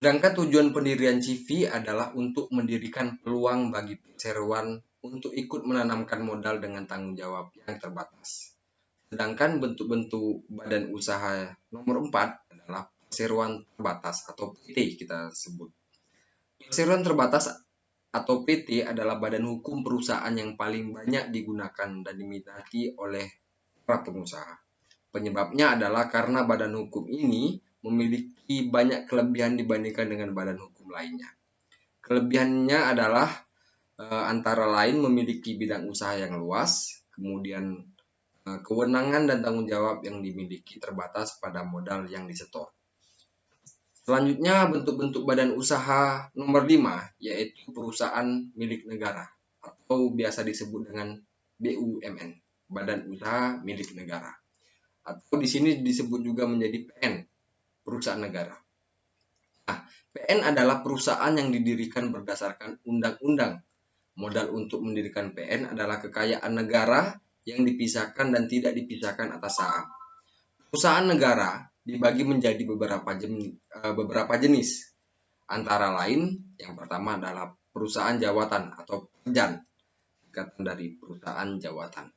Sedangkan tujuan pendirian CV adalah untuk mendirikan peluang bagi perseroan untuk ikut menanamkan modal dengan tanggung jawab yang terbatas. Sedangkan bentuk-bentuk badan usaha nomor 4 adalah perseroan terbatas atau PT kita sebut. Perseroan terbatas atau PT adalah badan hukum perusahaan yang paling banyak digunakan dan diminati oleh para pengusaha. Penyebabnya adalah karena badan hukum ini memiliki banyak kelebihan dibandingkan dengan badan hukum lainnya. Kelebihannya adalah antara lain memiliki bidang usaha yang luas, kemudian kewenangan dan tanggung jawab yang dimiliki terbatas pada modal yang disetor. Selanjutnya bentuk-bentuk badan usaha nomor 5 yaitu perusahaan milik negara atau biasa disebut dengan BUMN, Badan Usaha Milik Negara. Atau di sini disebut juga menjadi PN, perusahaan negara. Nah, PN adalah perusahaan yang didirikan berdasarkan undang-undang. Modal untuk mendirikan PN adalah kekayaan negara yang dipisahkan dan tidak dipisahkan atas saham. Perusahaan negara dibagi menjadi beberapa jenis. Antara lain, yang pertama adalah perusahaan jawatan atau PERJAN, singkatan dari perusahaan jawatan.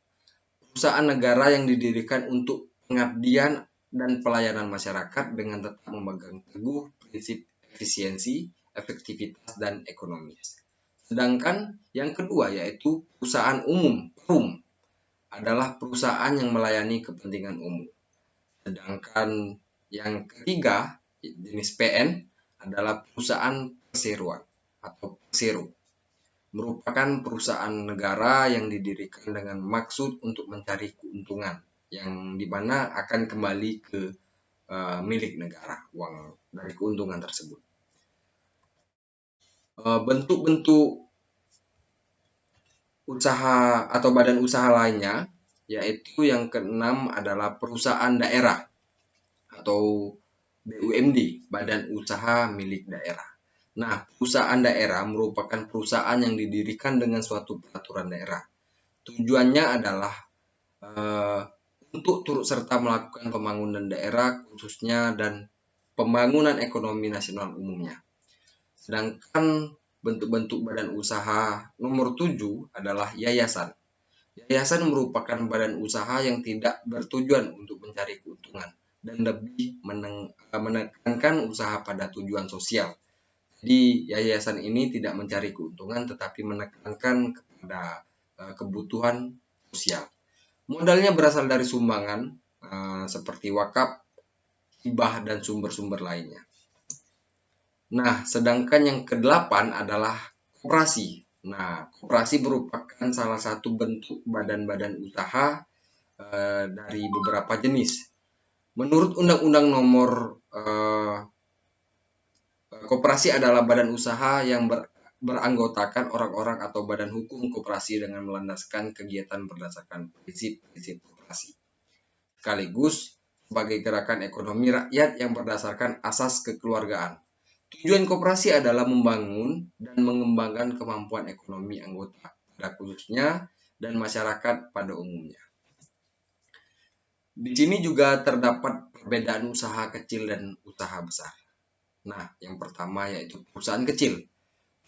Perusahaan negara yang didirikan untuk pengabdian dan pelayanan masyarakat dengan tetap memegang teguh prinsip efisiensi, efektivitas, dan ekonomis. Sedangkan yang kedua yaitu perusahaan umum, PERUM, adalah perusahaan yang melayani kepentingan umum. Sedangkan yang ketiga, jenis PN, adalah perusahaan perseroan atau persero. Merupakan perusahaan negara yang didirikan dengan maksud untuk mencari keuntungan yang dimana akan kembali ke milik negara, uang dari keuntungan tersebut. Bentuk-bentuk usaha atau badan usaha lainnya, yaitu yang keenam adalah perusahaan daerah atau BUMD, Badan Usaha Milik Daerah. Nah, perusahaan daerah merupakan perusahaan yang didirikan dengan suatu peraturan daerah. Tujuannya adalah untuk turut serta melakukan pembangunan daerah khususnya dan pembangunan ekonomi nasional umumnya. Sedangkan bentuk-bentuk badan usaha nomor 7 adalah yayasan. Yayasan merupakan badan usaha yang tidak bertujuan untuk mencari keuntungan dan lebih menekankan usaha pada tujuan sosial. Jadi yayasan ini tidak mencari keuntungan tetapi menekankan kepada kebutuhan sosial. Modalnya berasal dari sumbangan seperti wakaf, hibah, dan sumber-sumber lainnya. Nah, sedangkan yang kedelapan adalah koperasi. Nah, koperasi merupakan salah satu bentuk badan-badan usaha dari beberapa jenis. Menurut Undang-Undang Nomor Koperasi adalah badan usaha yang beranggotakan orang-orang atau badan hukum koperasi dengan melandaskan kegiatan berdasarkan prinsip-prinsip koperasi. Sekaligus sebagai gerakan ekonomi rakyat yang berdasarkan asas kekeluargaan. Tujuan koperasi adalah membangun dan mengembangkan kemampuan ekonomi anggota, pada khususnya, dan masyarakat pada umumnya. Di sini juga terdapat perbedaan usaha kecil dan usaha besar. Nah, yang pertama yaitu perusahaan kecil.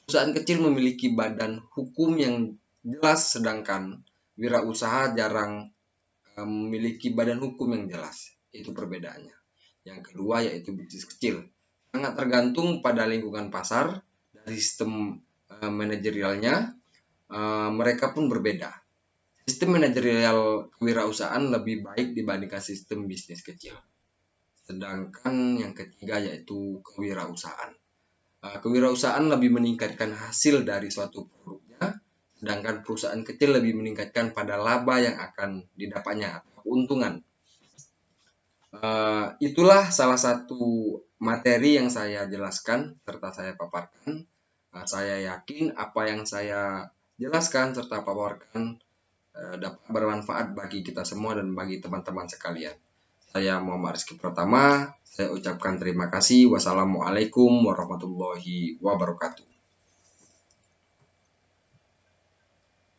Perusahaan kecil memiliki badan hukum yang jelas, sedangkan wirausaha jarang memiliki badan hukum yang jelas. Itu perbedaannya. Yang kedua yaitu bisnis kecil. Sangat tergantung pada lingkungan pasar, dari sistem manajerialnya, mereka pun berbeda. Sistem manajerial kewirausahaan lebih baik dibandingkan sistem bisnis kecil. Sedangkan yang ketiga yaitu kewirausahaan. Kewirausahaan lebih meningkatkan hasil dari suatu produknya, sedangkan perusahaan kecil lebih meningkatkan pada laba yang akan didapatnya atau keuntungan. Itulah salah satu materi yang saya jelaskan serta saya paparkan. Saya yakin apa yang saya jelaskan serta paparkan dapat bermanfaat bagi kita semua dan bagi teman-teman sekalian. Saya Muhammad Rizky Pratama, saya ucapkan terima kasih. Wassalamualaikum warahmatullahi wabarakatuh.